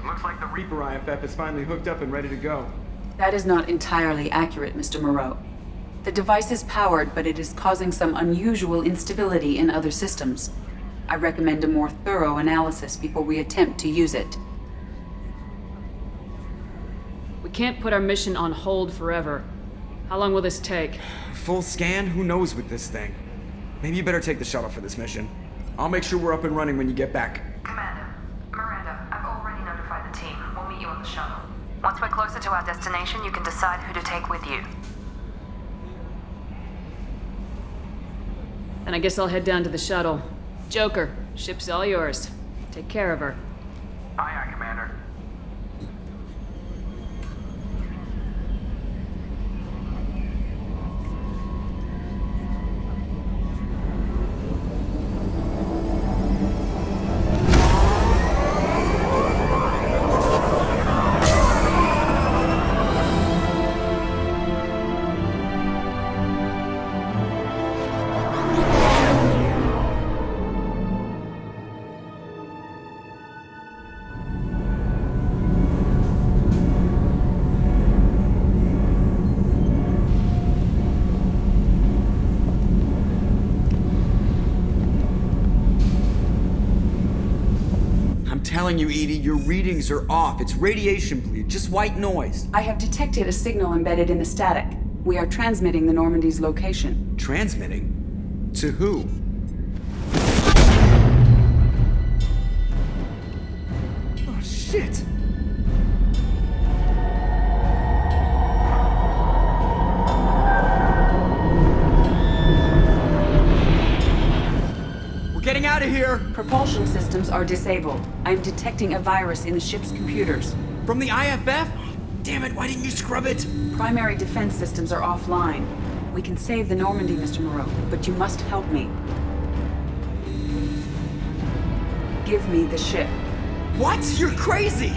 Looks like the Reaper IFF is finally hooked up and ready to go. That is not entirely accurate, Mr. Moreau. The device is powered, but it is causing some unusual instability in other systems. I recommend a more thorough analysis before we attempt to use it. We can't put our mission on hold forever. How long will this take? Full scan? Who knows with this thing? Maybe you better take the shuttle for this mission. I'll make sure we're up and running when you get back. Commander, Miranda, I've already notified the team. We'll meet you on the shuttle. Once we're closer to our destination, you can decide who to take with you. Then I guess I'll head down to the shuttle. Joker, ship's all yours. Take care of her. Aye, aye, Commander. Telling you, Edie, your readings are off. It's radiation bleed, just white noise. I have detected a signal embedded in the static. We are transmitting the Normandy's location. Transmitting? To who? Oh, shit! Getting out of here! Propulsion systems are disabled. I'm detecting a virus in the ship's computers. From the IFF? Damn it, why didn't you scrub it? Primary defense systems are offline. We can save the Normandy, Mr. Moreau, but you must help me. Give me the ship. What? You're crazy!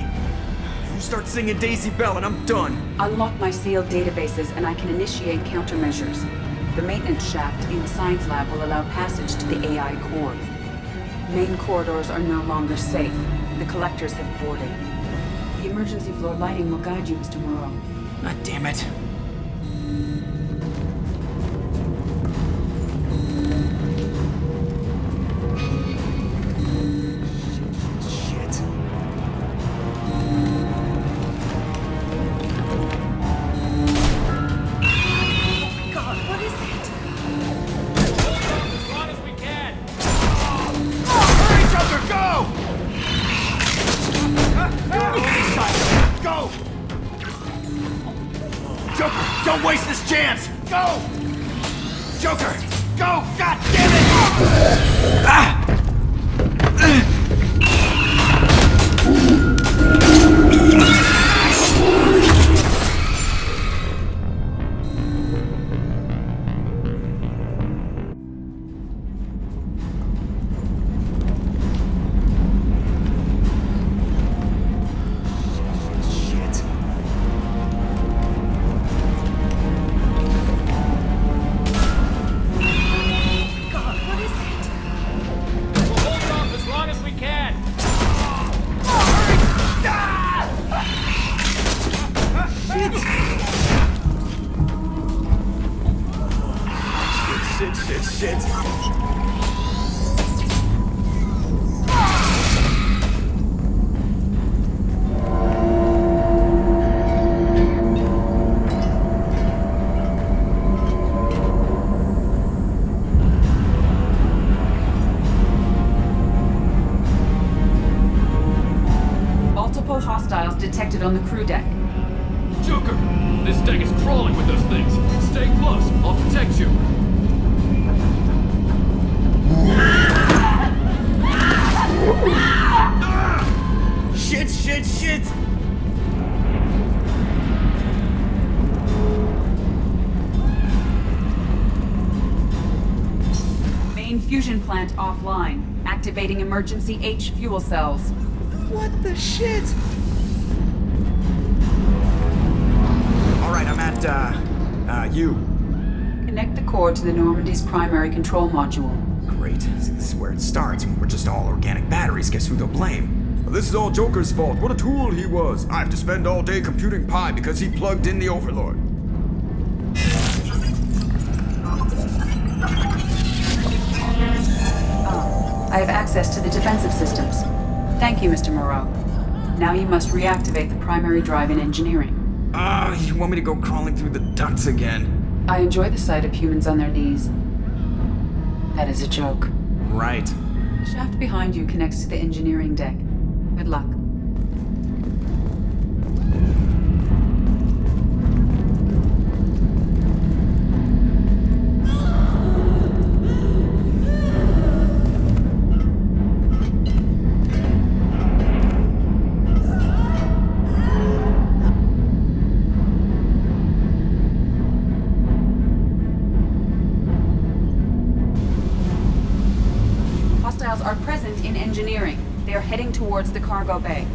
You start singing Daisy Bell and I'm done. Unlock my sealed databases and I can initiate countermeasures. The maintenance shaft in the science lab will allow passage to the AI core. Main corridors are no longer safe. The collectors have boarded. The emergency floor lighting will guide you, Mr. Moreau. God damn it. Shit. Joker, don't waste this chance! Go! Joker, go! God damn it! Ah! Shit. Multiple hostiles detected on the crew deck. Joker! This deck is crawling with those things. Stay close. I'll protect you. Shit! Main fusion plant offline. Activating emergency H fuel cells. What the shit? Alright, I'm at, U. Connect the core to the Normandy's primary control module. Great. See, this is where it starts. We're just all organic batteries. Guess who they'll blame? This is all Joker's fault. What a tool he was. I have to spend all day computing pi because he plugged in the Overlord. I have access to the defensive systems. Thank you, Mr. Moreau. Now you must reactivate the primary drive in engineering. You want me to go crawling through the ducts again? I enjoy the sight of humans on their knees. That is a joke. Right. The shaft behind you connects to the engineering deck. Good luck. Hostiles are present in engineering. They are heading towards the cargo bay.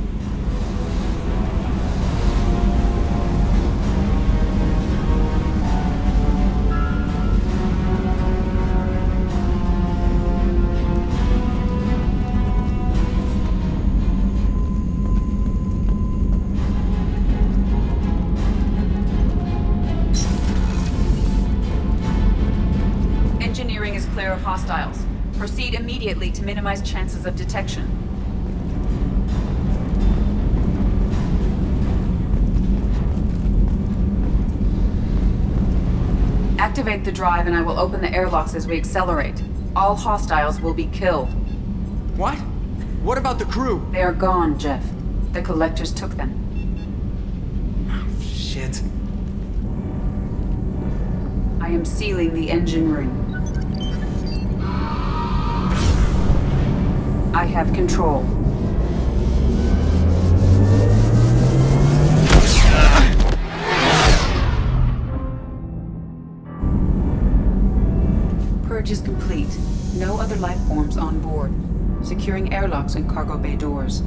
Engineering is clear of hostiles. Proceed immediately to minimize chances of detection. Activate the drive and I will open the airlocks as we accelerate. All hostiles will be killed. What? What about the crew? They are gone, Jeff. The collectors took them. Shit. I am sealing the engine room. I have control. Purge is complete. No other life forms on board. Securing airlocks and cargo bay doors.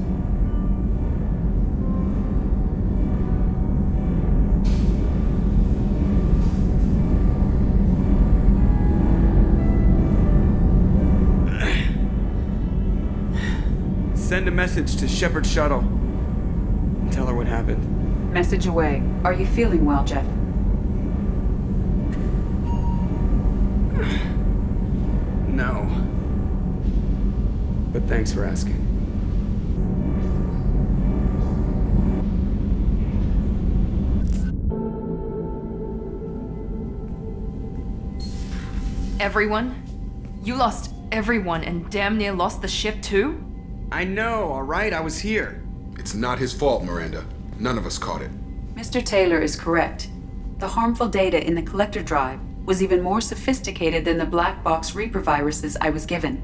Send a message to Shepard Shuttle. Tell her what happened. Message away. Are you feeling well, Jeff? No. But thanks for asking. Everyone? You lost everyone and damn near lost the ship too? I know, alright? I was here. It's not his fault, Miranda. None of us caught it. Mr. Taylor is correct. The harmful data in the collector drive was even more sophisticated than the black box Reaper viruses I was given.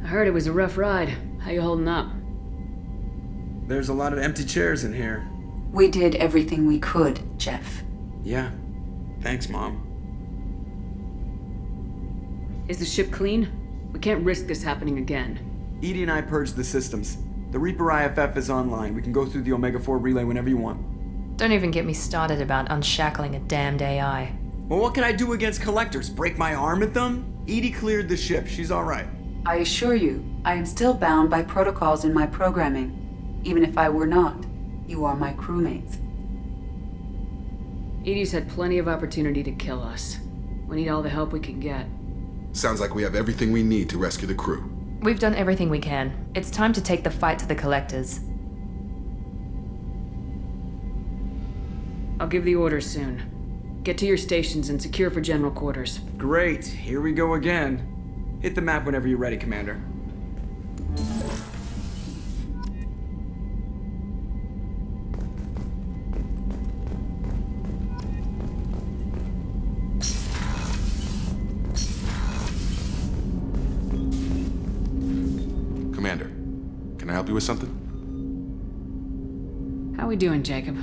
I heard it was a rough ride. How you holding up? There's a lot of empty chairs in here. We did everything we could, Jeff. Yeah. Thanks, Mom. Is the ship clean? We can't risk this happening again. Edie and I purged the systems. The Reaper IFF is online. We can go through the Omega-4 relay whenever you want. Don't even get me started about unshackling a damned AI. Well, what can I do against collectors? Break my arm at them? Edie cleared the ship. She's alright. I assure you, I am still bound by protocols in my programming. Even if I were not, you are my crewmates. Edie's had plenty of opportunity to kill us. We need all the help we can get. Sounds like we have everything we need to rescue the crew. We've done everything we can. It's time to take the fight to the collectors. I'll give the orders soon. Get to your stations and secure for general quarters. Great. Here we go again. Hit the map whenever you're ready, Commander. Commander, can I help you with something? How we doing, Jacob?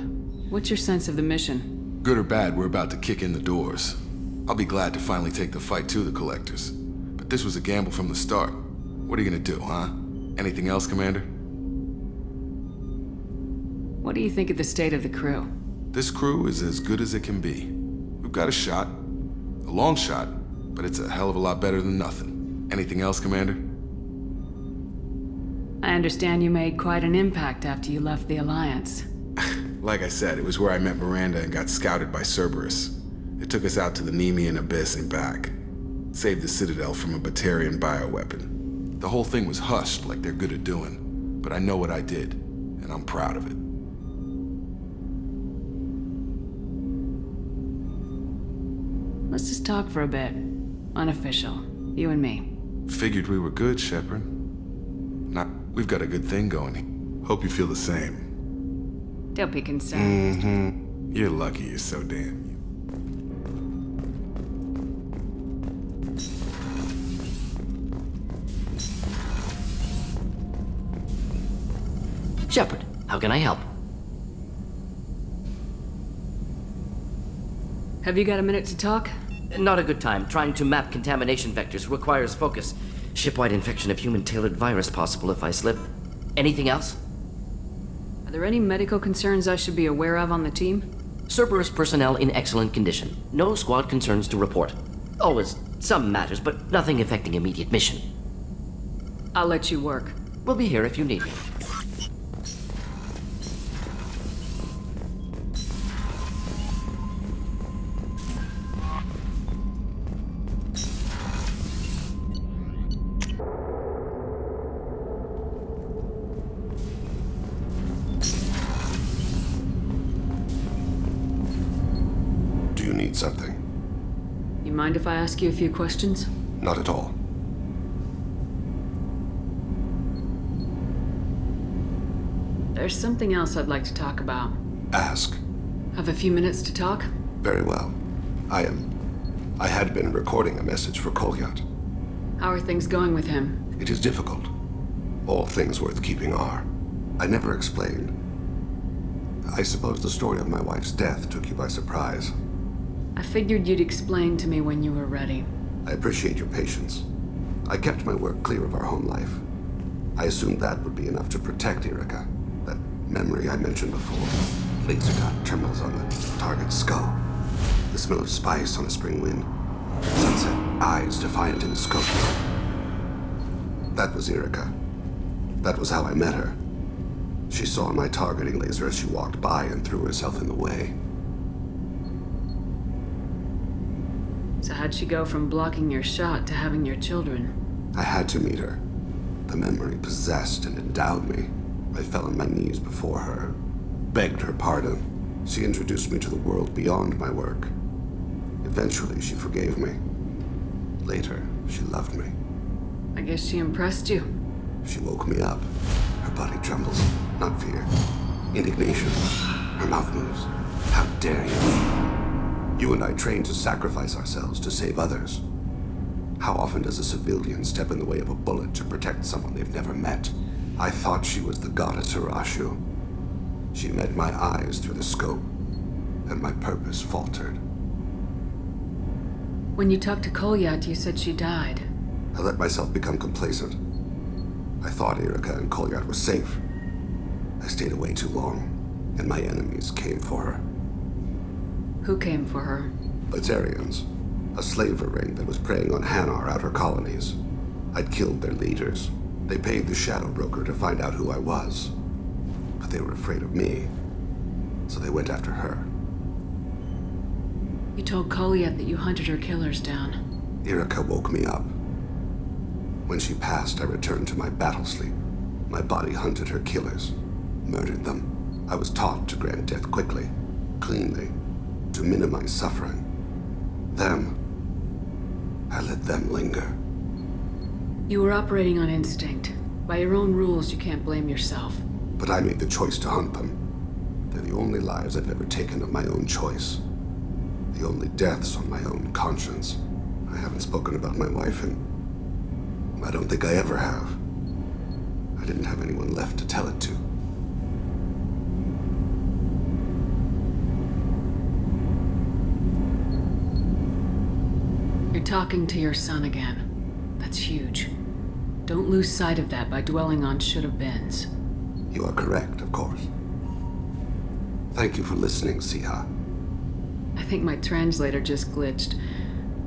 What's your sense of the mission? Good or bad, we're about to kick in the doors. I'll be glad to finally take the fight to the collectors. But this was a gamble from the start. What are you gonna do, huh? Anything else, Commander? What do you think of the state of the crew? This crew is as good as it can be. We've got a shot. A long shot, but it's a hell of a lot better than nothing. Anything else, Commander? I understand you made quite an impact after you left the Alliance. Like I said, it was where I met Miranda and got scouted by Cerberus. It took us out to the Nemean Abyss and back. Saved the Citadel from a Batarian bioweapon. The whole thing was hushed like they're good at doing, but I know what I did, and I'm proud of it. Let's just talk for a bit. Unofficial. You and me. Figured we were good, Shepard. We've got a good thing going. Hope you feel the same. Don't be concerned. You're lucky you're so damn you. Shepard, how can I help? Have you got a minute to talk? Not a good time. Trying to map contamination vectors requires focus. Shipwide infection of human-tailored virus possible if I slip. Anything else? Are there any medical concerns I should be aware of on the team? Cerberus personnel in excellent condition. No squad concerns to report. Always some matters, but nothing affecting immediate mission. I'll let you work. We'll be here if you need me. Something. You mind if I ask you a few questions? Not at all. There's something else I'd like to talk about. Ask. Have a few minutes to talk? Very well. I had been recording a message for Kolyat. How are things going with him? It is difficult. All things worth keeping are. I never explained. I suppose the story of my wife's death took you by surprise. I figured you'd explain to me when you were ready. I appreciate your patience. I kept my work clear of our home life. I assumed that would be enough to protect Erica. That memory I mentioned before. Laser dot trembles on the target's skull. The smell of spice on a spring wind. Sunset eyes defiant in the scope. That was Erica. That was how I met her. She saw my targeting laser as she walked by and threw herself in the way. So how'd she go from blocking your shot to having your children? I had to meet her. The memory possessed and endowed me. I fell on my knees before her, begged her pardon. She introduced me to the world beyond my work. Eventually, she forgave me. Later, she loved me. I guess she impressed you. She woke me up. Her body trembles. Not fear. Indignation. Her mouth moves. How dare you? You and I trained to sacrifice ourselves to save others. How often does a civilian step in the way of a bullet to protect someone they've never met? I thought she was the goddess Urashu. She met my eyes through the scope, and my purpose faltered. When you talked to Kolyat, you said she died. I let myself become complacent. I thought Erica and Kolyat were safe. I stayed away too long, and my enemies came for her. Who came for her? Batarians. A slaver ring that was preying on Hanar outer colonies. I'd killed their leaders. They paid the Shadow Broker to find out who I was. But they were afraid of me, so they went after her. You told Kolyat that you hunted her killers down. Erica woke me up. When she passed, I returned to my battle sleep. My body hunted her killers, murdered them. I was taught to grant death quickly, cleanly, to minimize suffering. I let them linger. You were operating on instinct. By your own rules, you can't blame yourself. But I made the choice to hunt them. They're the only lives I've ever taken of my own choice. The only deaths on my own conscience. I haven't spoken about my wife, and I don't think I ever have. I didn't have anyone left to tell it to. You're talking to your son again. That's huge. Don't lose sight of that by dwelling on should-have-beens. You are correct, of course. Thank you for listening, Siha. I think my translator just glitched.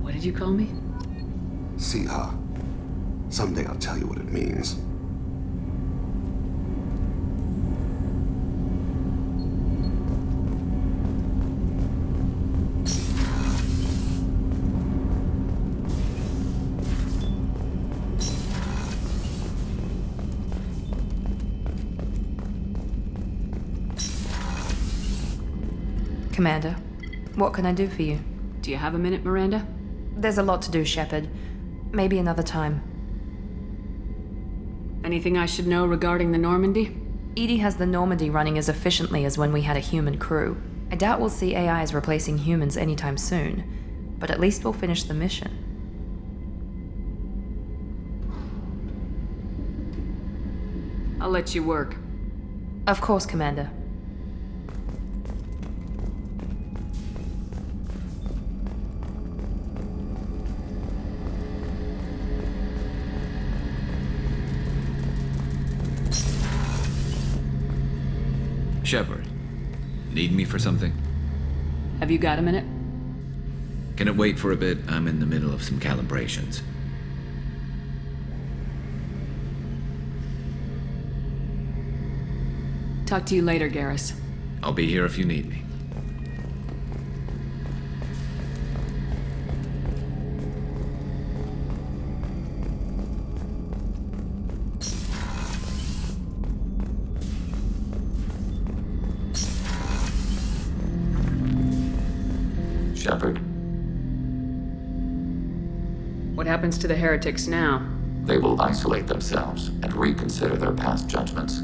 What did you call me? Siha. Someday I'll tell you what it means. Commander, what can I do for you? Do you have a minute, Miranda? There's a lot to do, Shepard. Maybe another time. Anything I should know regarding the Normandy? EDI has the Normandy running as efficiently as when we had a human crew. I doubt we'll see AIs replacing humans anytime soon, but at least we'll finish the mission. I'll let you work. Of course, Commander. Shepard, need me for something? Have you got a minute? Can it wait for a bit? I'm in the middle of some calibrations. Talk to you later, Garrus. I'll be here if you need me. Shepard, What happens to the heretics now? they will isolate themselves and reconsider their past judgments.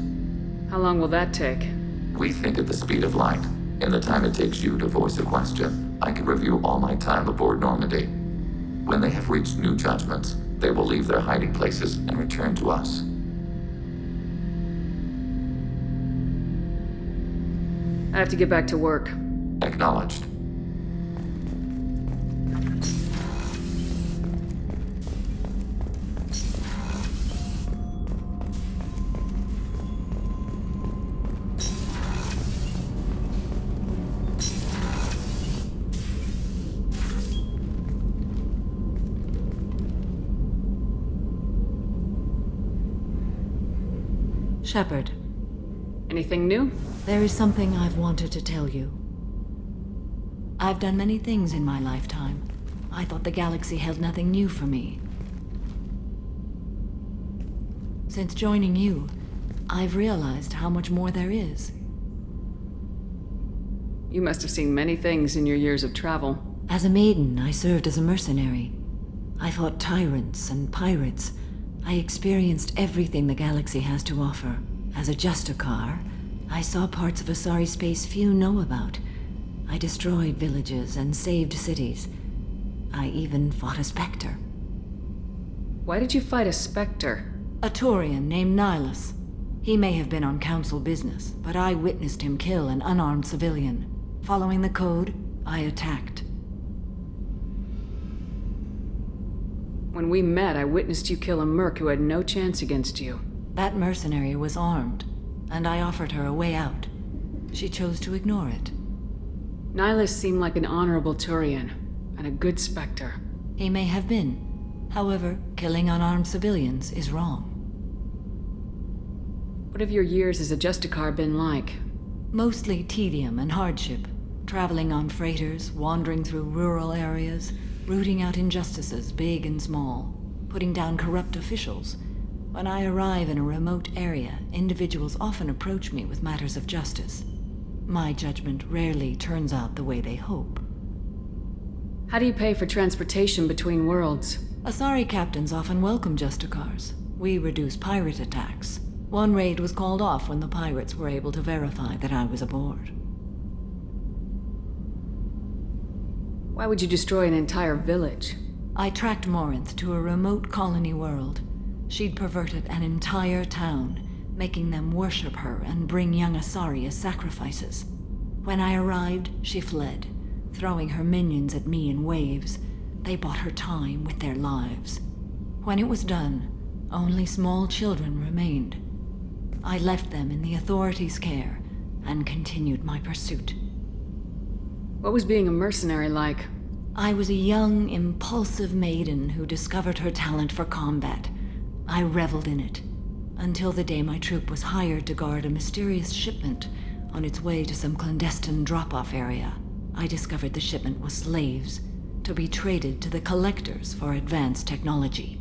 How long will that take? We think at the speed of light. In the time it takes you to voice a question, I can review all my time aboard Normandy. When they have reached new judgments, they will leave their hiding places and return to us. I have to get back to work. Acknowledged. Shepard, Anything new? there is something I've wanted to tell you. I've done many things in my lifetime. I thought the galaxy held nothing new for me. Since joining you, I've realized how much more there is. You must have seen many things in your years of travel. As a maiden, I served as a mercenary. I fought tyrants and pirates. I experienced everything the galaxy has to offer. As a Justicar, I saw parts of Asari space few know about. I destroyed villages and saved cities. I even fought a Spectre. Why did you fight a Spectre? A Turian named Nihilus. He may have been on Council business, but I witnessed him kill an unarmed civilian. Following the code, I attacked. When we met, I witnessed you kill a merc who had no chance against you. That mercenary was armed, and I offered her a way out. She chose to ignore it. Nihilus seemed like an honorable Turian, and a good Spectre. He may have been. However, killing unarmed civilians is wrong. What have your years as a Justicar been like? Mostly tedium and hardship. Traveling on freighters, wandering through rural areas, rooting out injustices, big and small, putting down corrupt officials. When I arrive in a remote area, individuals often approach me with matters of justice. My judgment rarely turns out the way they hope. How do you pay for transportation between worlds? Asari captains often welcome Justicars. We reduce pirate attacks. One raid was called off when the pirates were able to verify that I was aboard. Why would you destroy an entire village? I tracked Morinth to a remote colony world. She'd perverted an entire town, making them worship her and bring young Asari as sacrifices. When I arrived, she fled, throwing her minions at me in waves. They bought her time with their lives. When it was done, only small children remained. I left them in the authorities' care and continued my pursuit. What was being a mercenary like? I was a young, impulsive maiden who discovered her talent for combat. I reveled in it, until the day my troop was hired to guard a mysterious shipment on its way to some clandestine drop-off area. I discovered the shipment was slaves, to be traded to the Collectors for advanced technology.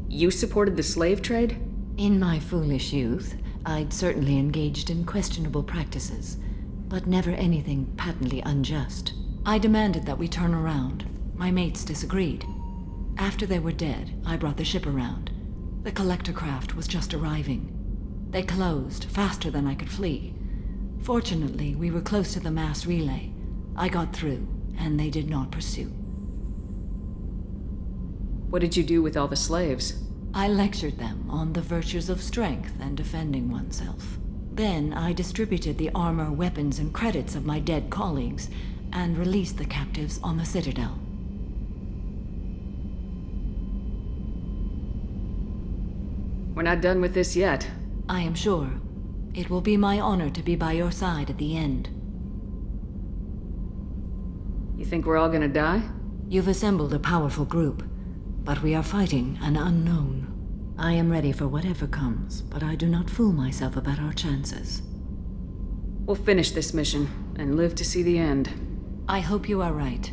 You supported the slave trade? In my foolish youth, I'd certainly engaged in questionable practices. but never anything patently unjust. I demanded that we turn around. My mates disagreed. After they were dead, I brought the ship around. The collector craft was just arriving. They closed faster than I could flee. Fortunately, we were close to the mass relay. I got through, and they did not pursue. What did you do with all the slaves? I lectured them on the virtues of strength and defending oneself. Then I distributed the armor, weapons, and credits of my dead colleagues, and released the captives on the Citadel. We're not done with this yet. I am sure. It will be my honor to be by your side at the end. You think we're all gonna die? You've assembled a powerful group, but we are fighting an unknown. I am ready for whatever comes, but I do not fool myself about our chances. We'll finish this mission and live to see the end. I hope you are right.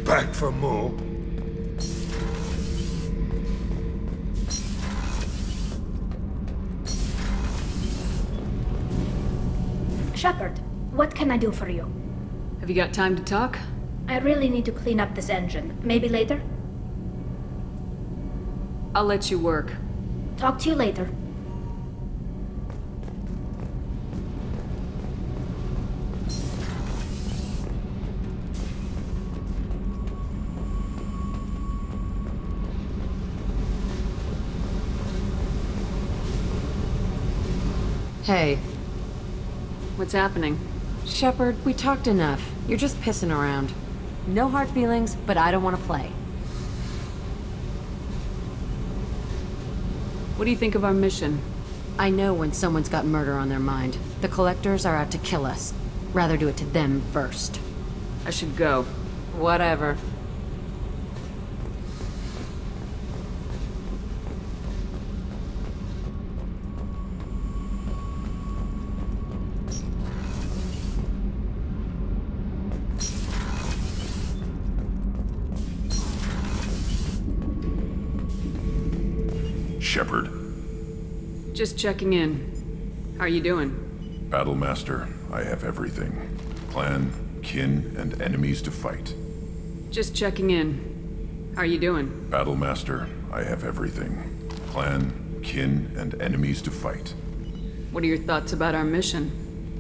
Back for more? Shepard, what can I do for you? Have you got time to talk? I really need to clean up this engine. Maybe later? I'll let you work. Talk to you later. Hey. What's happening? Shepard, we talked enough. You're just pissing around. No hard feelings, but I don't want to play. What do you think of our mission? I know when someone's got murder on their mind. The Collectors are out to kill us. Rather do it to them first. I should go. Whatever. Shepard. Just checking in. How are you doing? Battlemaster, I have everything. Clan, kin, and enemies to fight. Just checking in. How are you doing? Battlemaster, I have everything. Clan, kin, and enemies to fight. What are your thoughts about our mission?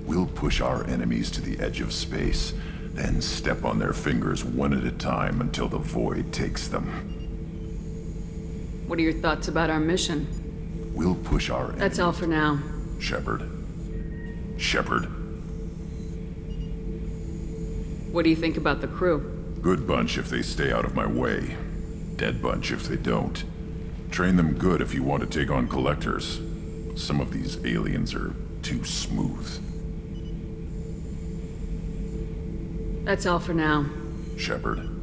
We'll push our enemies to the edge of space, then step on their fingers one at a time until the void takes them. What are your thoughts about our mission? We'll push our enemies. That's all for now. Shepard. Shepard. What do you think about the crew? Good bunch if they stay out of my way. Dead bunch if they don't. Train them good if you want to take on Collectors. Some of these aliens are too smooth. That's all for now. Shepard.